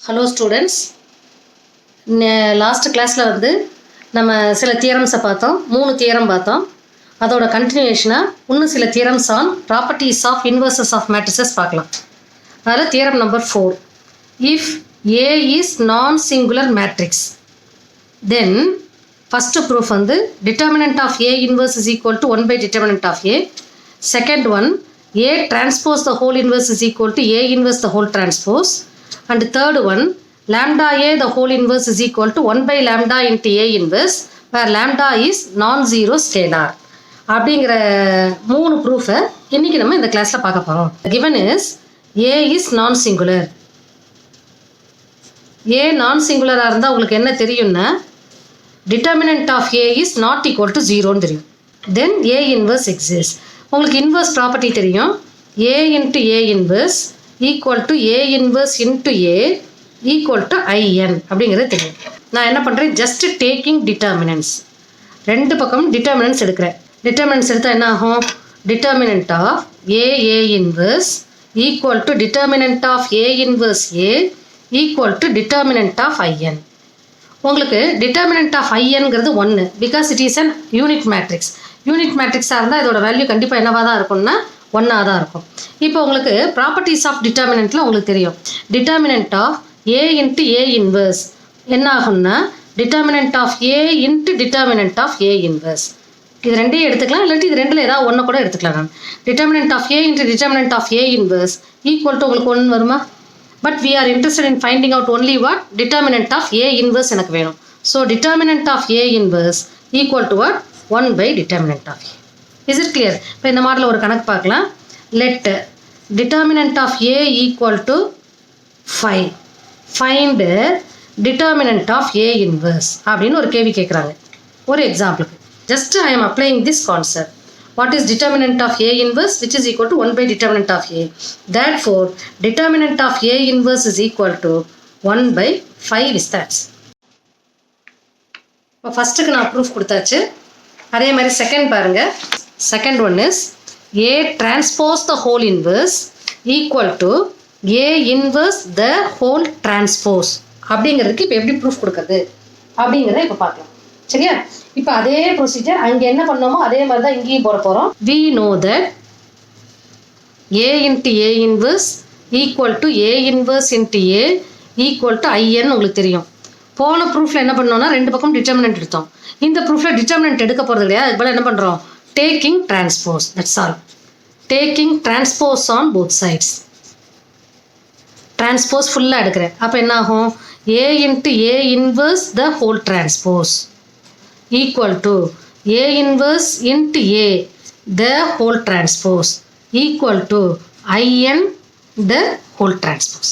Hello students, last கிளாஸில் நம்ம சில தியரம்ஸை பார்த்தோம். 3 தியரம் பார்த்தோம். அதோட கண்டினியூஷனாக இன்னும் சில theorems on properties of inverses of matrices பார்க்கலாம். அதில் theorem number 4, if A is non singular matrix then first proof determinant of A inverse is equal to 1 by determinant of A. Second one, A transpose the whole inverse is equal to A inverse the whole transpose. And third one, lambda A the whole inverse is equal to 1 by lambda into A inverse, where lambda is non-zero scalar. அப்படிங்கிற 3 ப்ரூஃபை இன்றைக்கி நம்ம இந்த கிளாஸில் பார்க்க போகிறோம். given is A is non-singular. A non-singulaராக இருந்தால் உங்களுக்கு என்ன தெரியும்னா determinant of A is not equal to 0ன்னு தெரியும். then A inverse exists. உங்களுக்கு இன்வர்ஸ் ப்ராப்பர்ட்டி தெரியும். A into A inverse equal to A inverse into A equal to IN அப்படிங்கிறது தெரியும். நான் என்ன பண்ணுறேன், ஜஸ்ட் டேக்கிங் டிட்டர்மினன்ட்ஸ், ரெண்டு பக்கம் டிட்டர்மினன்ட்ஸ் எடுக்கிறேன். டிட்டர்மினன்ட்ஸ் எடுத்தால் என்ன ஆகும், determinant of A inverse equal to determinant of A inverse A equal to determinant of IN. உங்களுக்கு டிட்டர்மினன்ட் ஆஃப் ஐஎன்கிறது 1 because it is an unit matrix. Unit மேட்ரிக்ஸாக இருந்தால் இதோட வேல்யூ கண்டிப்பாக என்னவாக தான் இருக்கும்னா 1ஆக தான் இருக்கும். இப்போ உங்களுக்கு ப்ராப்பர்ட்டிஸ் ஆஃப் டிட்டர்மினன்ட்டில் உங்களுக்கு தெரியும். Determinant of A into A inverse என்ன ஆகும்னா determinant of A into determinant of A inverse. இது ரெண்டையும் எடுத்துக்கலாம், இல்லாட்டி இது ரெண்டில் ஏதாவது ஒன்று கூட எடுத்துக்கலாம். நான் determinant of A into determinant of A inverse equal to உங்களுக்கு 1 வருமா? But we are interested in finding out only what determinant of A inverse எனக்கு வேணும். So determinant of A inverse equal to what 1 by determinant of A. Is it clear? இப்போ இந்த மாடலில் ஒரு கணக்கு பார்க்கலாம். let determinant of A equal to 5. find determinant of A inverse அப்படின்னு ஒரு கேள்வி கேட்குறாங்க. ஒரு எக்ஸாம்பிளுக்கு just I am applying this concept. What is determinant of A inverse, which is equal to 1 by determinant of A. Therefore determinant of A inverse is equal to 1 by 5 is that. இப்போ ஃபஸ்ட்டுக்கு நான் proof கொடுத்தாச்சு. அதே மாதிரி second பாருங்கள். Second one is A transpose the whole inverse equal to A inverse the whole transpose அப்படிங்கிறதுக்கு இப்போ எப்படி proof கொடுக்குறது அப்படிங்கிறத இப்போ பார்க்கலாம். சரியா? இப்போ அதே ப்ரொசீஜர் அங்கே என்ன பண்ணோமோ அதே மாதிரி தான் இங்கேயும் போட போகிறோம். we know that A into A inverse equal to A inverse into A equal to IN உங்களுக்கு தெரியும். போன ப்ரூஃபில் என்ன பண்ணோம்னா ரெண்டு பக்கம் டிட்டர்மினன்ட் எடுத்தோம். இந்த ப்ரூஃபில் டிட்டர்மினன்ட் எடுக்க போகிறது இல்லையா, அதுக்கு பதில் என்ன பண்ணுறோம், taking transpose. That's all. Taking transpose on both sides. Transpose ஃபுல்லாக எடுக்கிறேன். அப்போ என்ன ஆகும், A into A inverse the whole transpose equal to A inverse into A the whole transpose equal to IN the whole transpose.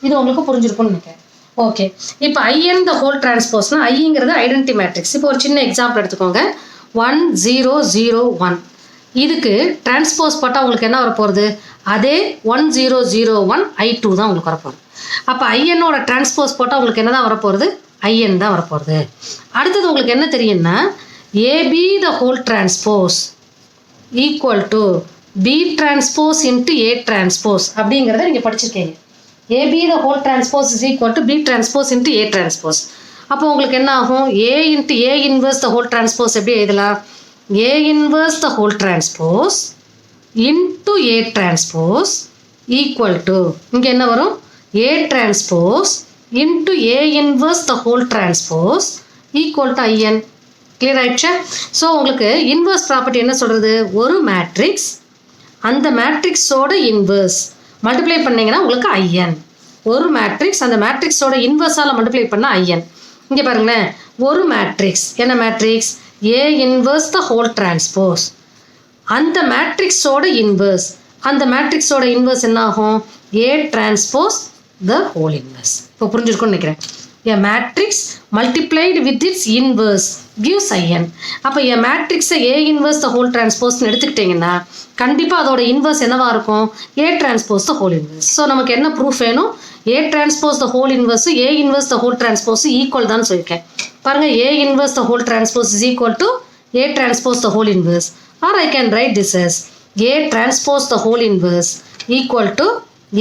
இது உங்களுக்கு புரிஞ்சிருக்கும்னு நினைக்கிறேன். Okay, இப்போ IN த ஹோல் டிரான்ஸ்போஸ்னால் ஐங்கிறது ஐடென்டி மேட்ரிக்ஸ். இப்போ ஒரு சின்ன எக்ஸாம்பிள் எடுத்துக்கோங்க. 1 0 0 1. இதுக்கு டிரான்ஸ்போஸ் போட்டால் உங்களுக்கு என்ன வரப்போகிறது, அதே 1 0 0 1 I2 தான் உங்களுக்கு வரப்போகுது. அப்போ ஐஎன்னோட டிரான்ஸ்போஸ் போட்டால் உங்களுக்கு என்ன தான் வரப்போகிறது, IN தான் வரப்போகிறது. அடுத்தது உங்களுக்கு என்ன தெரியும்னா AB the whole transpose equal to B transpose into A transpose அப்படிங்கிறத நீங்கள் படிச்சிருக்கீங்க. AB the whole transpose is equal to B transpose into A transpose. அப்போ உங்களுக்கு என்ன ஆகும், A into A inverse the whole transpose எப்படி எழுதலாம், A inverse the whole transpose into A transpose equal to இங்கே என்ன வரும், A transpose into A inverse the whole transpose equal to IN. Clear ஆயிடுச்சா? ஸோ உங்களுக்கு இன்வர்ஸ் ப்ராப்பர்ட்டி என்ன சொல்கிறது, ஒரு மேட்ரிக்ஸ் அந்த மேட்ரிக்ஸோட இன்வர்ஸ் மல்டிப்ளை பண்ணிங்கன்னா உங்களுக்கு IN. ஒரு மேட்ரிக்ஸ் அந்த மேட்ரிக்ஸோட இன்வர்ஸால் மல்டிப்ளை பண்ணால் IN. இங்கே பாருங்களேன், ஒரு மேட்ரிக்ஸ் என்ன matrix, A inverse the whole transpose. அந்த மேட்ரிக்ஸோட இன்வர்ஸ், அந்த மேட்ரிக்ஸோட இன்வர்ஸ் என்ன ஆகும், A transpose the whole inverse. இப்போ புரிஞ்சிருக்கும்னு நினைக்கிறேன். A matrix multiplied with its inverse gives IN. அப்போ A மேட்ரிக்ஸை A inverse the whole transpose எடுத்துக்கிட்டிங்கன்னா கண்டிப்பாக அதோட இன்வர்ஸ் என்னவாக இருக்கும், A transpose the whole inverse. So நமக்கு என்ன ப்ரூஃப் வேணும், A transpose the whole inverse A inverse the whole transpose equal தான் சொல்லியிருக்கேன். பாருங்கள், A inverse the whole transpose is equal to A transpose the whole inverse, or I can write this as A transpose the whole inverse equal to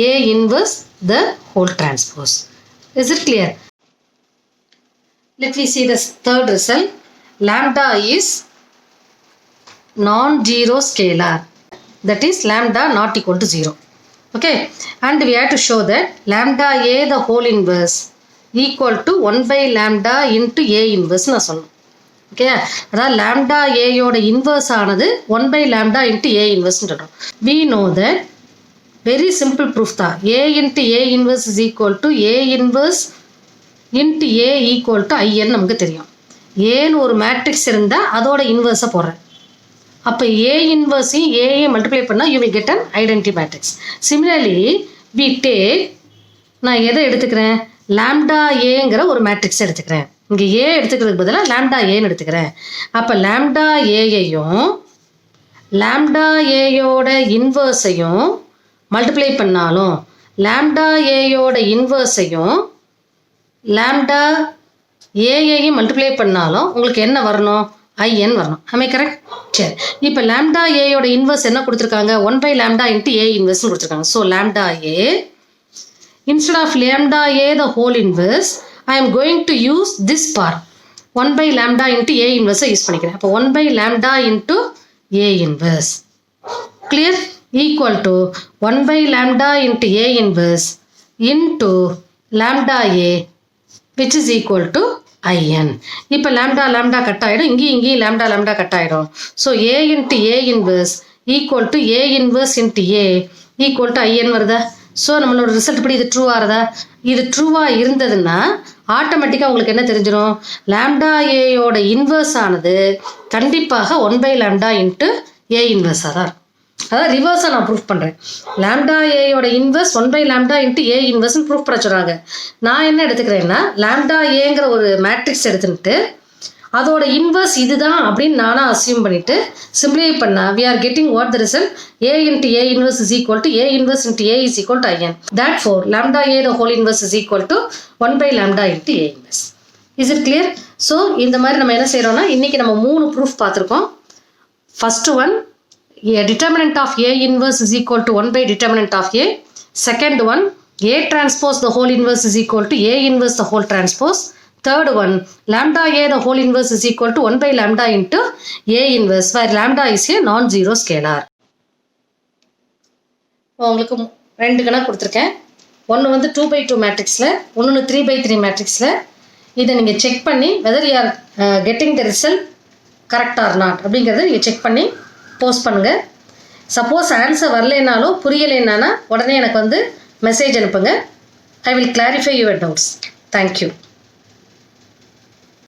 A inverse the whole transpose. Is it clear? Let me see the third result. Lambda is non-zero scalar. That is lambda not equal to 0. Okay. And we have to show that lambda a the whole inverse equal to 1 by lambda into a inverse. Okay. That lambda a yoda inverse ஆனது 1 by lambda into a inverse. We know that very simple proof tha. A into a inverse is equal to a inverse into a equal to in நமக்கு தெரியும். ஏன்னு ஒரு matrix இருந்தால் அதோட இன்வர்ஸை போடுறேன். அப்போ ஏ இன்வர்ஸையும் ஏஏ மல்டிப்ளை பண்ணால் you will get an identity matrix. Similarly we take, நான் எதை எடுத்துக்கிறேன், லாம்டா ஏங்கிற ஒரு மேட்ரிக்ஸ் எடுத்துக்கிறேன். இங்கே ஏ எடுத்துக்கிறதுக்கு பதிலாக லாம்டா ஏன்னு எடுத்துக்கிறேன். அப்போ லாம்டா ஏயையும் லாம்டா ஏயோட இன்வர்ஸையும் மல்டிப்ளை பண்ணாலும் லாம்டா ஏயோட இன்வர்ஸையும் லாம்டா ஏஐயும் மல்டிப்ளை பண்ணாலும் உங்களுக்கு என்ன வரணும், ஐஎன் வரணும். ஆமே கரெக்ட்? சரி, இப்போ லாம்டா ஏயோட இன்வர்ஸ் என்ன கொடுத்துருக்காங்க, 1 by lambda into a இன்வர்ஸ்னு கொடுத்துருக்காங்க. So lambda A instead of lambda A the whole inverse I am going to use this part 1 by lambda into a இன்வர்ஸை யூஸ் பண்ணிக்கிறேன். அப்போ 1 by lambda into a inverse clear equal to 1 by lambda into a inverse into lambda a which is equal to in. இப்போ lambda lambda cut ஆகிடும், இங்கேயும் lambda lambda cut ஆகிடும். So a into a inverse equal to a inverse into a equal to in வருதா? So நம்மளோட result இப்படி இது ட்ரூவாக இருதா? இது ட்ரூவாக இருந்ததுன்னா ஆட்டோமேட்டிக்காக உங்களுக்கு என்ன தெரிஞ்சிடும், லாம்டா ஏயோட இன்வர்ஸ் ஆனது கண்டிப்பாக 1 by lambda into a இன்வர்ஸாக தான் இருக்கும். அதாவது ரிவர்ஸாக நான் ப்ரூஃப் பண்ணுறேன். லாம்டா ஏயோட inverse 1 by lambda into a இன்வர்ஸ்னு ப்ரூஃப் பண்ண சொல்கிறாங்க. நான் என்ன எடுத்துக்கிறேன்னா லாம்டா ஏங்கிற ஒரு மேட்ரிக்ஸ் எடுத்துக்கிட்டு அதோட இன்வர்ஸ் இதுதான் அப்படின்னு நானாக அசியூம் பண்ணிவிட்டு சிம்பிளிஃபை பண்ணால் we are getting what the result, a into a inverse is equal to a inverse into a is equal to in. Therefore lambda a the whole inverse is equal to 1 by lambda into a inverse. Is it clear? So இந்த மாதிரி நம்ம என்ன செய்கிறோம்னா இன்றைக்கி நம்ம 3 proof பார்த்துருக்கோம். First one, a determinant of a inverse is equal to 1 by determinant of a. Second one, a transpose the whole inverse is equal to a inverse the whole transpose. Third one, lambda a the whole inverse is equal to 1 by lambda into a inverse where lambda is a non-zero scalar. உங்களுக்கு ரெண்டு கணக்கு கொடுத்துருக்கேன். ஒன்று வந்து 2 by 2 மேட்ரிக்ஸில், ஒன்று 3 by 3 மேட்ரிக்ஸில். இதை நீங்கள் செக் பண்ணி whether you are getting the result correct or not அப்படிங்கிறத நீங்கள் செக் பண்ணி போஸ்ட் பண்ணுங்கள். சப்போஸ் ஆன்சர் வரலைனாலும் புரியலைன்னா உடனே எனக்கு வந்து மெசேஜ் அனுப்புங்க. I will clarify your doubts. Thank you.